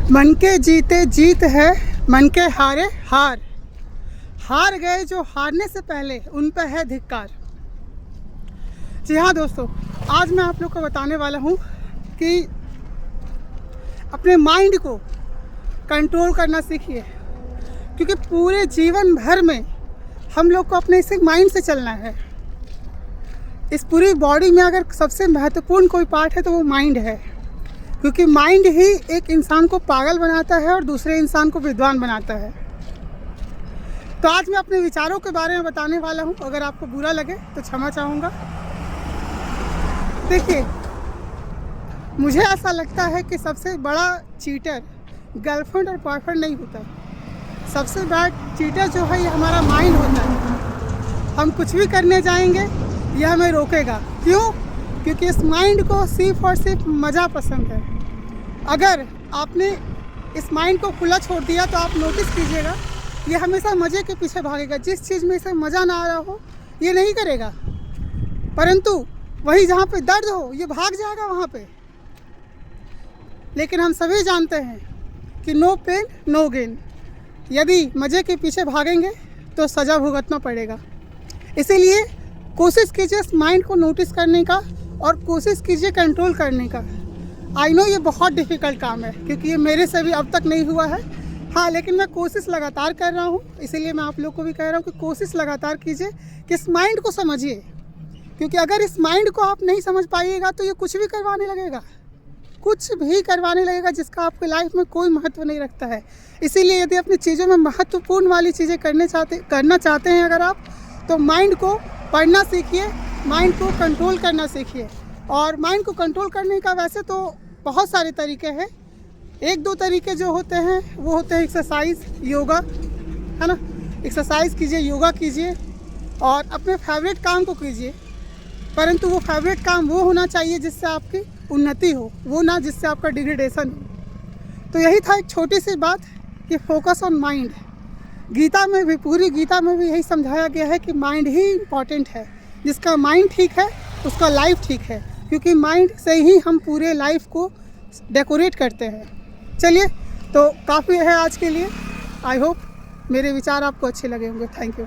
मन के जीते जीत है, मन के हारे हार। हार गए जो हारने से पहले, उन पर है धिक्कार। जी हाँ दोस्तों, आज मैं आप लोग को बताने वाला हूँ कि अपने माइंड को कंट्रोल करना सीखिए, क्योंकि पूरे जीवन भर में हम लोग को अपने इसी माइंड से चलना है। इस पूरी बॉडी में अगर सबसे महत्वपूर्ण कोई पार्ट है तो वो माइंड है, क्योंकि माइंड ही एक इंसान को पागल बनाता है और दूसरे इंसान को विद्वान बनाता है। तो आज मैं अपने विचारों के बारे में बताने वाला हूँ। अगर आपको बुरा लगे तो क्षमा चाहूँगा। देखिए, मुझे ऐसा लगता है कि सबसे बड़ा चीटर गर्लफ्रेंड और बॉयफ्रेंड नहीं होता है। सबसे बड़ा चीटर जो है ये हमारा माइंड होता है। हम कुछ भी करने जाएंगे, यह हमें रोकेगा। क्यों? क्योंकि इस माइंड को सिर्फ और सिर्फ मज़ा पसंद है। अगर आपने इस माइंड को खुला छोड़ दिया तो आप नोटिस कीजिएगा, ये हमेशा मज़े के पीछे भागेगा। जिस चीज़ में इसे मज़ा ना आ रहा हो ये नहीं करेगा, परंतु वही जहाँ पे दर्द हो ये भाग जाएगा वहाँ पे। लेकिन हम सभी जानते हैं कि नो पेन नो गेन। यदि मज़े के पीछे भागेंगे तो सज़ा भुगतना पड़ेगा। इसीलिए कोशिश कीजिए इस माइंड को नोटिस करने का और कोशिश कीजिए कंट्रोल करने का। आई नो ये बहुत डिफ़िकल्ट काम है, क्योंकि ये मेरे से भी अब तक नहीं हुआ है। हाँ, लेकिन मैं कोशिश लगातार कर रहा हूँ। इसीलिए मैं आप लोग को भी कह रहा हूँ कि कोशिश लगातार कीजिए कि इस माइंड को समझिए, क्योंकि अगर इस माइंड को आप नहीं समझ पाइएगा तो ये कुछ भी करवाने लगेगा, कुछ भी करवाने लगेगा जिसका आपके लाइफ में कोई महत्व नहीं रखता है। इसीलिए यदि अपनी चीज़ों में महत्वपूर्ण वाली चीज़ें करना चाहते हैं अगर आप, तो माइंड को पढ़ना सीखिए, माइंड को कंट्रोल करना सीखिए। और माइंड को कंट्रोल करने का वैसे तो बहुत सारे तरीके हैं। एक दो तरीके जो होते हैं वो होते हैं एक्सरसाइज, योगा, है ना। एक्सरसाइज कीजिए, योगा कीजिए और अपने फेवरेट काम को कीजिए, परंतु वो फेवरेट काम वो होना चाहिए जिससे आपकी उन्नति हो, वो ना जिससे आपका डिग्रेडेशन हो। तो यही था एक छोटी सी बात कि फोकस ऑन माइंड। गीता में भी, पूरी गीता में भी यही समझाया गया है कि माइंड ही इम्पॉर्टेंट है। जिसका माइंड ठीक है उसका लाइफ ठीक है, क्योंकि माइंड से ही हम पूरे लाइफ को डेकोरेट करते हैं। चलिए, तो काफ़ी है आज के लिए। आई होप मेरे विचार आपको अच्छे लगे होंगे। Thank you.